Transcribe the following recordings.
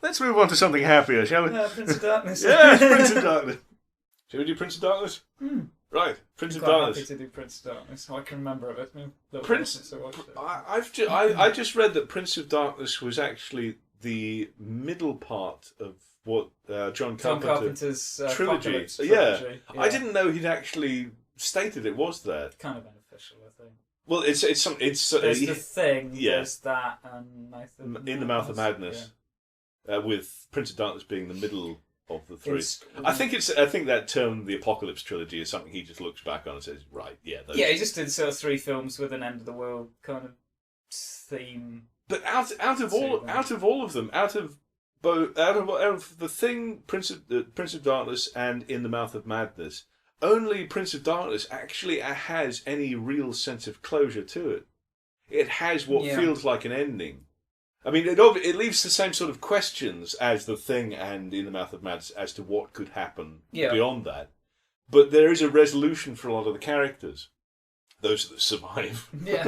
Let's move on to something happier, shall we? Prince of Darkness. Yeah, Prince of Darkness. Shall we do Prince of Darkness? Right, Prince of I'm quite Darkness. happy to do Prince of Darkness. I can remember it. It's been a little Prince. while since I watched it. I just read that Prince of Darkness was actually the middle part of what John Carpenter's trilogy. Apocalypse Yeah. trilogy. I didn't know he'd actually stated it was that. Kind of beneficial, I think. Well, it's There's the Thing. yeah. There's that and In the Mouth of Madness, with Prince of Darkness being the middle of the three. I think that term, the Apocalypse trilogy, is something he just looks back on and says, right, yeah. Those. Yeah, he just did sort of 3 films with an end of the world kind of theme. But out of all of them, out of the Thing, Prince of Darkness, and In the Mouth of Madness, only Prince of Darkness actually has any real sense of closure to it. It has what feels like an ending. I mean, it leaves the same sort of questions as The Thing and In the Mouth of Madness as to what could happen beyond that. But there is a resolution for a lot of the characters. Those that survive. Yeah.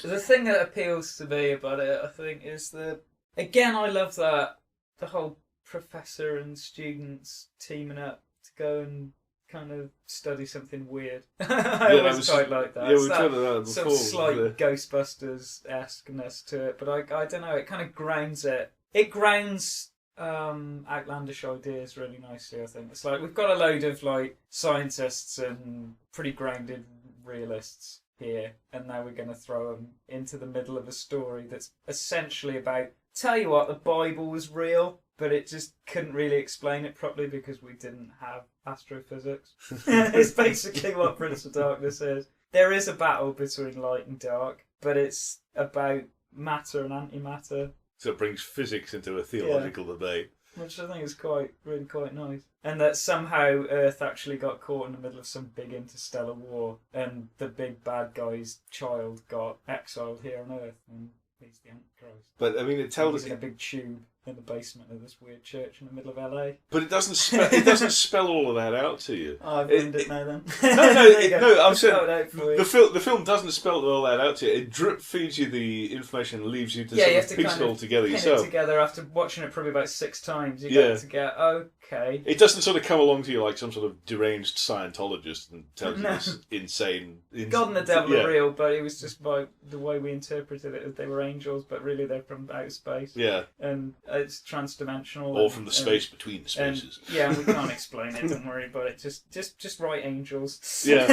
The thing that appeals to me about it, I think, is that, again, I love that, the whole professor and students teaming up to go and kind of study something weird. I always quite like that. Yeah, we've talked about that before. Sort of slight Ghostbusters-esqueness to it, but I don't know, it kind of grounds it. It grounds outlandish ideas really nicely, I think. It's like, we've got a load of like scientists and pretty grounded realists here, and now we're going to throw them into the middle of a story that's essentially about, tell you what, the Bible was real, but it just couldn't really explain it properly because we didn't have astrophysics. It's basically what Prince of Darkness is. There is a battle between light and dark, but it's about matter and antimatter. So it brings physics into a theological debate. Which I think is really quite nice. And that somehow Earth actually got caught in the middle of some big interstellar war, and the big bad guy's child got exiled here on Earth, and he's the Antichrist. But I mean, he's in a big tube in the basement of this weird church in the middle of LA. But it doesn't spell all of that out to you. Oh, I've ruined it now then. No, I'm saying the film doesn't spell all that out to you. It drip feeds you the information and leaves you to you sort have of to piece kind it all of together pin yourself. it together after watching it probably about 6 times. You get to get, okay. It doesn't sort of come along to you like some sort of deranged Scientologist and tells you this insane... God and the devil are real, but it was just by the way we interpreted it, they were angels, but really they're from outer space. Yeah. And it's transdimensional. Or from the space between the spaces. And we can't explain it, don't worry about it. Just write angels. Yeah.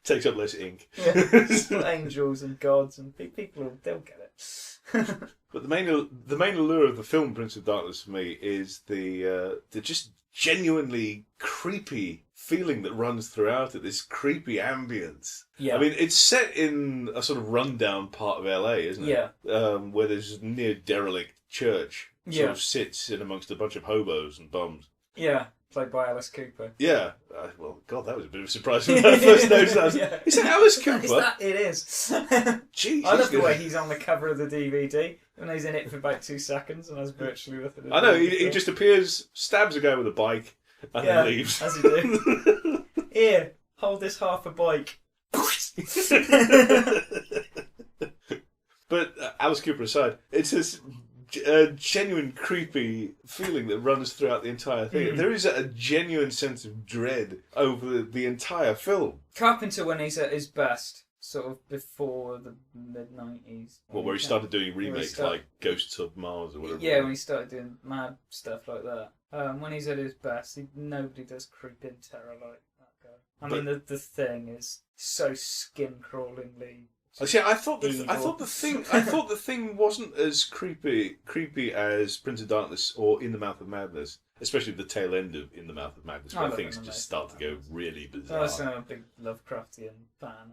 Takes up less ink. Yeah. Just put angels and gods and people, they'll get it. But the main allure of the film Prince of Darkness for me is the just genuinely creepy feeling that runs throughout it, this creepy ambience. Yeah. I mean, it's set in a sort of rundown part of LA, isn't it? Yeah. Where there's a near derelict church sort of sits in amongst a bunch of hobos and bums. Yeah, played by Alice Cooper. Yeah. Well, God, that was a bit of a surprise when I first noticed that. Is that Alice Cooper? It is. Jeez. I love the way he's on the cover of the DVD, and he's in it for about 2 seconds, and has virtually nothing to do. I know, he just appears, stabs a guy with a bike, and then leaves. As he do. Here, hold this half a bike. But Alice Cooper aside, it's this genuine creepy feeling that runs throughout the entire thing. Mm. There is a genuine sense of dread over the entire film. Carpenter, when he's at his best, sort of before the mid-90s. Where he started doing remakes like Ghosts of Mars or whatever. Yeah, when he started doing mad stuff like that. When he's at his best, nobody does creep-in terror like that guy. I mean, the Thing is so skin-crawlingly... See, I thought the thing wasn't as creepy as Prince of Darkness or In the Mouth of Madness, especially the tail end of In the Mouth of Madness, where things just start to go really bizarre. I'm a big Lovecraftian fan,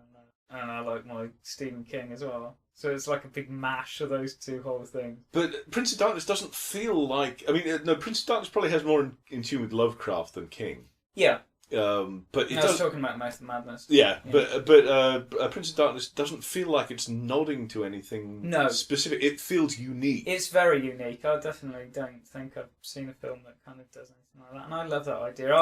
and I like my Stephen King as well. So it's like a big mash of those two whole things. But Prince of Darkness doesn't feel like... I mean, no, Prince of Darkness probably has more in tune with Lovecraft than King. Yeah. But I was talking about Mouth of Madness. Yeah. But Prince of Darkness doesn't feel like it's nodding to anything specific. It feels unique. It's very unique. I definitely don't think I've seen a film that kind of does anything like that. And I love that idea.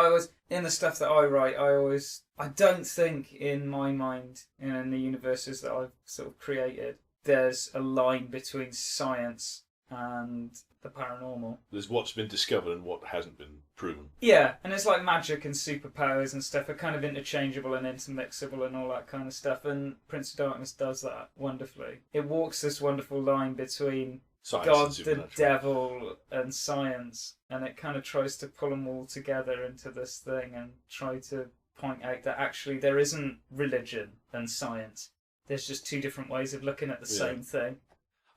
In the stuff that I write, I don't think in my mind, in the universes that I've sort of created, there's a line between science and the paranormal. There's what's been discovered and what hasn't been proven. Yeah, and it's like magic and superpowers and stuff are kind of interchangeable and intermixable and all that kind of stuff, and Prince of Darkness does that wonderfully. It walks this wonderful line between Science God, and the supernatural. devil, and science, and it kind of tries to pull them all together into this thing and try to point out that actually there isn't religion and science. There's just two different ways of looking at the same thing.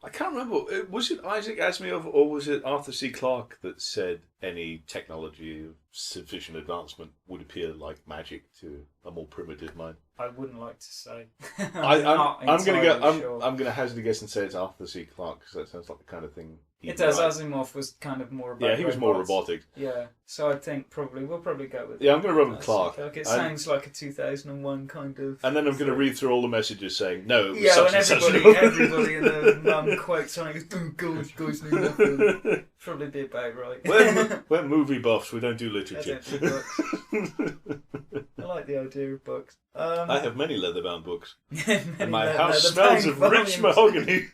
I can't remember. Was it Isaac Asimov or was it Arthur C. Clarke that said any technology of sufficient advancement would appear like magic to a more primitive mind? I wouldn't like to say. I'm going to hazard a guess and say it's Arthur C. Clarke because that sounds like the kind of thing. It does. Asimov was kind of more about he was more robotic. Yeah, so I think we'll probably go with. Yeah, I'm going to run with Clarke. It sounds like a 2001 kind of. And then I'm going to read through all the messages saying no. It was yeah, such when and such. everybody in the mum quotes on it, goes, guys knew nothing. Probably be about right. We're movie buffs. We don't do literature. I don't do books. I like the idea of books. I have many leather-bound books. And my house smells of rich mahogany.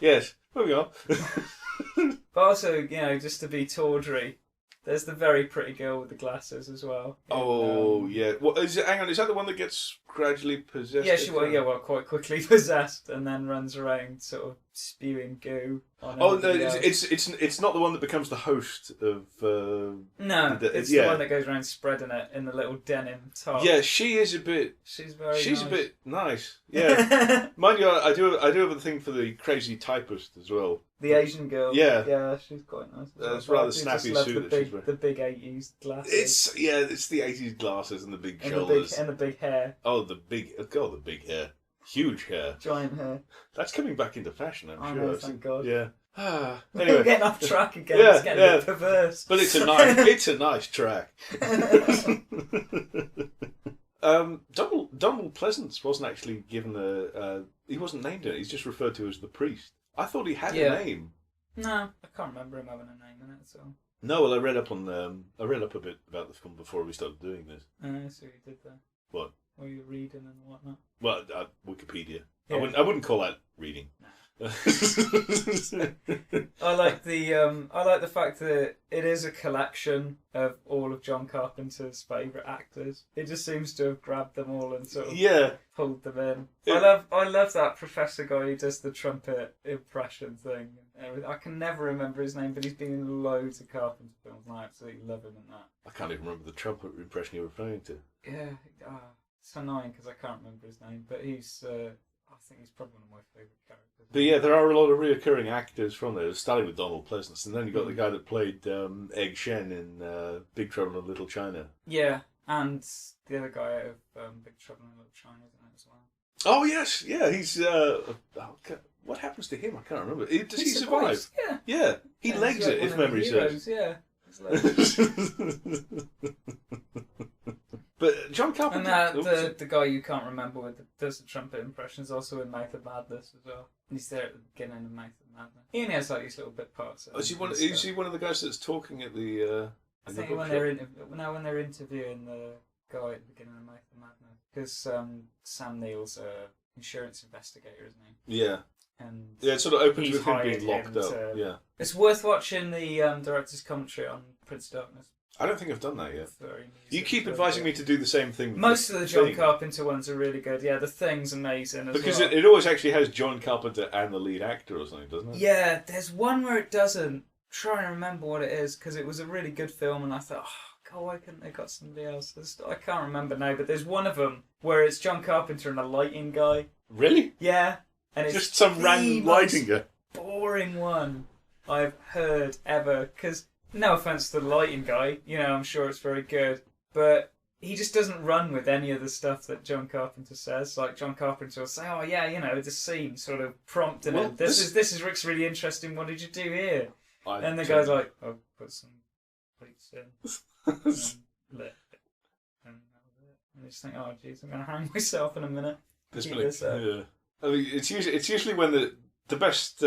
Yes, moving on. But also, just to be tawdry, there's the very pretty girl with the glasses as well. Yeah. Well, hang on, is that the one that gets gradually possessed? Yeah, quite quickly possessed, and then runs around sort of spewing goo. On no, it's not the one that becomes the host of. No, it's the one that goes around spreading it in the little denim top. Yeah, she is a bit. She's a bit nice. Yeah, mind you, I do have a thing for the crazy typist as well. The Asian girl. Yeah, she's quite nice. It's rather snappy suit that she's wearing. The big 80s glasses. It's the 80s glasses and the big shoulders and the big hair. Oh, the big hair, huge hair, giant hair. That's coming back into fashion, I'm sure. Know, thank God. Yeah. Anyway, we're getting off track again. It's getting a bit perverse. But it's a nice track. Donald Pleasance wasn't actually given he wasn't named in it. He's just referred to as the priest. I thought he had a name. No, I can't remember him having a name in it. So. No, well, I read up a bit about the film before we started doing this. So you did that. What? Were you reading and whatnot? Well, Wikipedia. Yeah. I wouldn't call that reading. No. I like the fact that it is a collection of all of John Carpenter's favourite actors. It just seems to have grabbed them all and sort of pulled them in. I love that professor guy who does the trumpet impression thing. I can never remember his name, but he's been in loads of Carpenter films and I absolutely love him in that. I can't even remember the trumpet impression you're referring to. Yeah, it's annoying because I can't remember his name, but he's... I think he's probably one of my favourite characters. But yeah, there are a lot of reoccurring actors from there, starting with Donald Pleasance, and then you've got the guy that played Egg Shen in Big Trouble in Little China. Yeah, and the other guy out of Big Trouble in Little China, isn't it, as well? Oh, yes, yeah, he's... what happens to him? I can't remember. Does he survive? Yeah. Yeah, he legs it, if memory serves. Yeah. But John Carpenter... And the guy you can't remember with does the trumpet impression is also in Mouth of Madness as well. He's there at the beginning of Mouth of Madness. He only has like these little bit parts. Is he one of the guys that's talking at the... I think when they're interviewing the guy at the beginning of Mouth of Madness. Because Sam Neill's an insurance investigator, isn't he? Yeah. And it sort of opens with him being locked up. Yeah. It's worth watching the director's commentary on Prince of Darkness. I don't think I've done that yet. You keep advising me to do the same thing. With Most of the John Carpenter ones are really good. Yeah, The Thing's amazing as because well. it always actually has John Carpenter and the lead actor or something, doesn't it? Yeah, there's one where it doesn't. I'm trying to remember what it is because it was a really good film and I thought, oh, God, why couldn't they got somebody else? I can't remember now, but there's one of them where it's John Carpenter and a lighting guy. Really? Yeah. And it's just some random lighting guy. Boring one I've heard ever because... No offence to the lighting guy, I'm sure it's very good, but he just doesn't run with any of the stuff that John Carpenter says. Like John Carpenter will say, "Oh yeah, the scene," sort of prompting him. This is Rick's really interesting. What did you do here? And the guy's like, "Oh, put some lights in, and lit, and that was it." And you just think, "Oh, jeez, I'm gonna hang myself in a minute." Yeah. I mean, it's usually when the best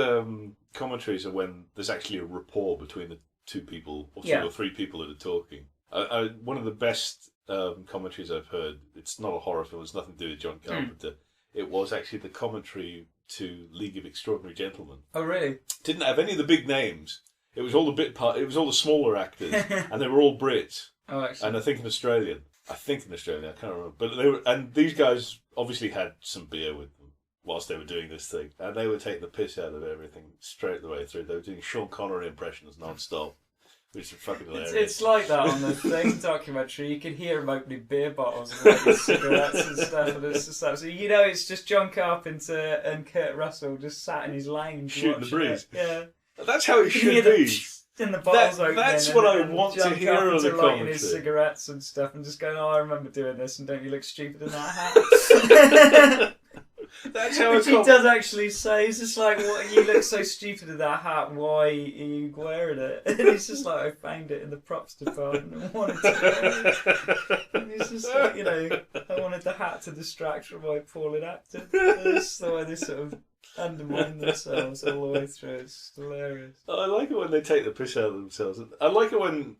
commentaries are when there's actually a rapport between the two people or two or three people that are talking. One of the best commentaries I've heard. It's not a horror film. It's nothing to do with John Carpenter. It was actually the commentary to League of Extraordinary Gentlemen. Oh, really? Didn't have any of the big names. It was all the It was all the smaller actors, and they were all Brits. Oh, actually. And I think in Australian. I can't remember. But they were, and these guys obviously had some beer with them whilst they were doing this thing, and they were taking the piss out of everything straight the way through. They were doing Sean Connery impressions non-stop, which is fucking hilarious. It's like that on the thing documentary. You can hear him opening beer bottles and lighting cigarettes and stuff, and it's just that. So it's just John Carpenter and Kurt Russell just sat in his lounge shooting the breeze. Yeah, that's how it should be. In the bottles opening. That's what I want John to hear on the lighting commentary. his cigarettes and stuff, and just going, "Oh, I remember doing this, and don't you look stupid in that hat?" That's how Which he does actually say. He's just like, "What? You look so stupid in that hat. Why are you wearing it?" And he's just like, "I found it in the props department and wanted to wear it." And he's just like, I wanted the hat to distract from my appalling acting. That's the way they sort of undermine themselves all the way through. It's hilarious. I like it when they take the piss out of themselves. I like it when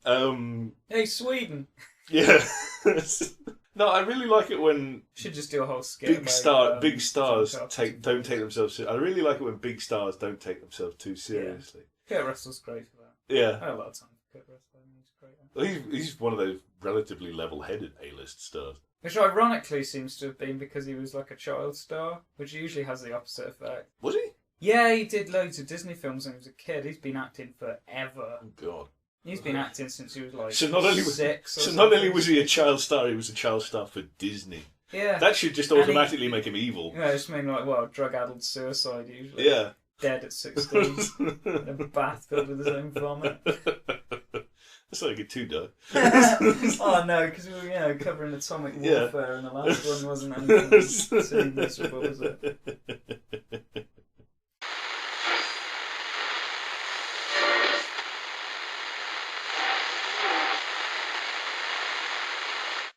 Hey, Sweden. yeah. No, I really like it when Should just do a whole skit. big stars John don't take themselves. I really like it when big stars don't take themselves too seriously. Kurt Russell's great for that. Yeah, I had a lot of time for Kurt Russell. He's great. well, he's one of those relatively level-headed A-list stars. Which ironically seems to have been because he was like a child star, which usually has the opposite effect. Was he? Yeah, he did loads of Disney films when he was a kid. He's been acting forever. Oh God. He's been acting since he was like So not only was 6 or so something. not only was he a child star, he was a child star for Disney. Yeah. That should just automatically make him evil. Yeah, it's mainly like, drug-addled suicide usually. Yeah. Dead at 16. In a bath filled with his own vomit. That's not a good too, Doug. Oh no, because we were covering atomic warfare and the last one wasn't anything too miserable, was it?